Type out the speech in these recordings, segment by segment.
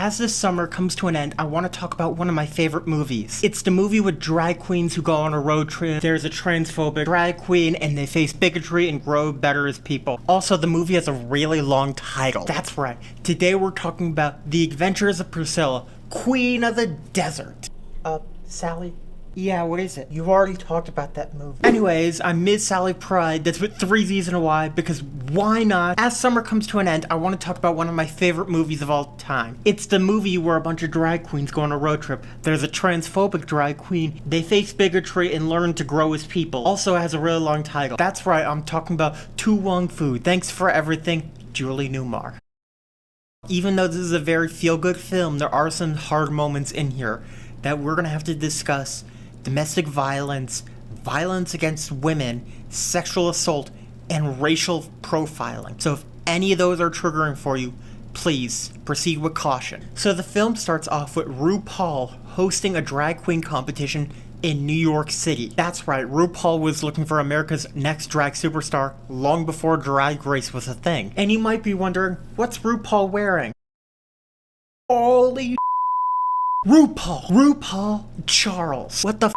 as this summer comes to an end, I want to talk about one of my favorite movies. It's the movie with drag queens who go on a road trip. There's a transphobic drag queen and they face bigotry and grow better as people. Also, the movie has a really long title. That's right. Today we're talking about The Adventures of Priscilla, Queen of the Desert. Sally? Yeah, what is it? You already talked about that movie. Anyways, I'm Mizzz Sally Pryde. That's with 3 Z's and a Y, because why not? As summer comes to an end, I want to talk about one of my favorite movies of all time. It's the movie where a bunch of drag queens go on a road trip. There's a transphobic drag queen. They face bigotry and learn to grow as people. Also has a really long title. That's right, I'm talking about To Wong Foo. Thanks for everything, Julie Newmar. Even though this is a very feel-good film, there are some hard moments in here that we're gonna have to discuss. Domestic violence, violence against women, sexual assault, and racial profiling. So if any of those are triggering for you, please proceed with caution. So the film starts off with RuPaul hosting a drag queen competition in New York City. That's right, RuPaul was looking for America's next drag superstar long before Drag Race was a thing. And you might be wondering, what's RuPaul wearing? Holy RuPaul Charles, what the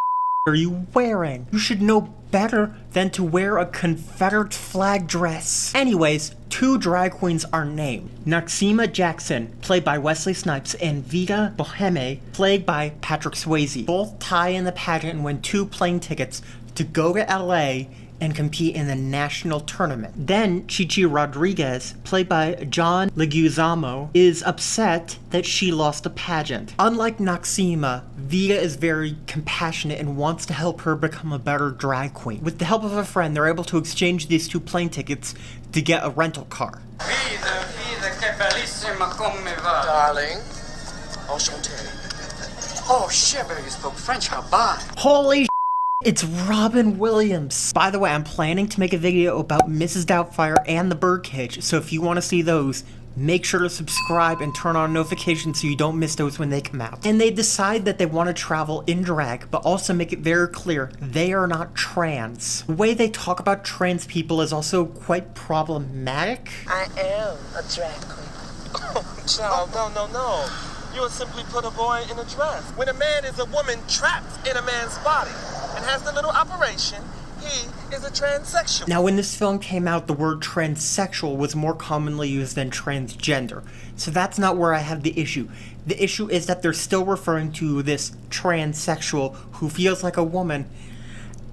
are you wearing? You should know better than to wear a Confederate flag dress. Anyways, 2 drag queens are named. Noxeema Jackson, played by Wesley Snipes, and Vida Boheme, played by Patrick Swayze. Both tie in the pageant and win 2 plane tickets to go to LA and compete in the national tournament. Then Chichi Rodriguez, played by John Leguizamo, is upset that she lost the pageant. Unlike Noxeema, Vida is very compassionate and wants to help her become a better drag queen. With the help of a friend, they're able to exchange these 2 plane tickets to get a rental car. Vida, che bellissima come va. Darling, enchanté. Oh shit, you spoke French, how bad? Holy it's Robin Williams. By the way, I'm planning to make a video about Mrs. Doubtfire and the Birdcage, so if you want to see those, make sure to subscribe and turn on notifications so you don't miss those when they come out. And they decide that they want to travel in drag, but also make it very clear they are not trans. The way they talk about trans people is also quite problematic. I am a drag queen. Oh, child, no. You would simply put a boy in a dress. When a man is a woman trapped in a man's body and has the little operation, he is a transsexual. Now, when this film came out, the word transsexual was more commonly used than transgender. So that's not where I have the issue. The issue is that they're still referring to this transsexual who feels like a woman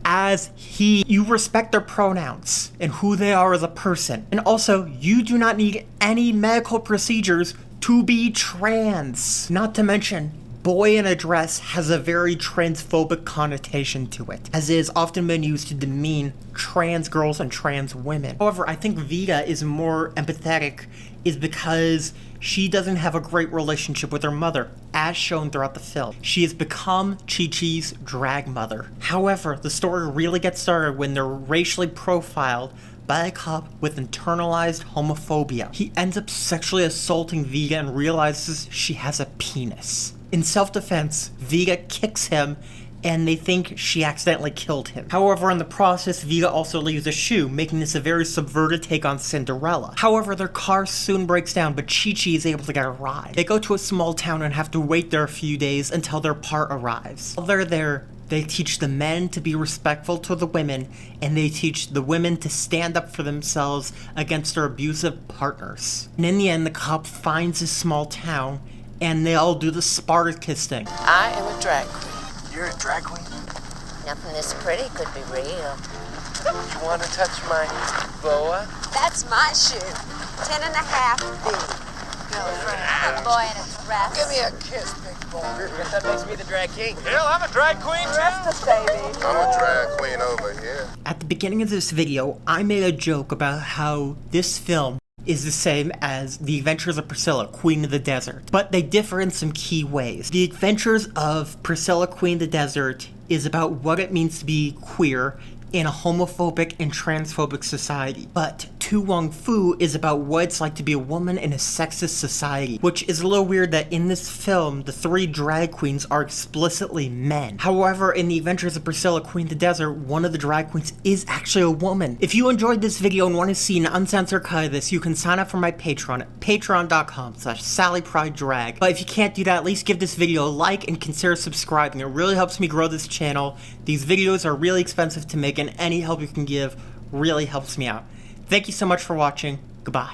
as he. You respect their pronouns and who they are as a person. And also, you do not need any medical procedures to be trans. Not to mention, boy in a dress has a very transphobic connotation to it, as it has often been used to demean trans girls and trans women. However, I think Vida is more empathetic is because she doesn't have a great relationship with her mother, as shown throughout the film. She has become Chi-Chi's drag mother. However, the story really gets started when they're racially profiled by a cop with internalized homophobia. He ends up sexually assaulting Vida and realizes she has a penis. In self-defense, Vida kicks him and they think she accidentally killed him. However, in the process, Vida also leaves a shoe, making this a very subverted take on Cinderella. However, their car soon breaks down, but Chi-Chi is able to get a ride. They go to a small town and have to wait there a few days until their part arrives. While they're there, they teach the men to be respectful to the women, and they teach the women to stand up for themselves against their abusive partners. And in the end, the cop finds this small town, and they all do the Spartacus thing. I am a drag queen. You're a drag queen? Nothing this pretty could be real. You want to touch my boa? That's my shoe. 10.5 B. A boy in a dress. Give me a kiss, big boy. Guess that makes me the drag king. Hell, I'm a drag queen too. Baby. I'm a drag queen over here. At the beginning of this video, I made a joke about how this film is the same as The Adventures of Priscilla, Queen of the Desert, but they differ in some key ways. The Adventures of Priscilla, Queen of the Desert is about what it means to be queer in a homophobic and transphobic society. But To Wong Foo is about what it's like to be a woman in a sexist society, which is a little weird that in this film, the 3 drag queens are explicitly men. However, in The Adventures of Priscilla, Queen of the Desert, one of the drag queens is actually a woman. If you enjoyed this video and want to see an uncensored cut of this, you can sign up for my Patreon at patreon.com/SallyPrydeDrag. But if you can't do that, at least give this video a like and consider subscribing. It really helps me grow this channel. These videos are really expensive to make, and any help you can give really helps me out. Thank you so much for watching. Goodbye.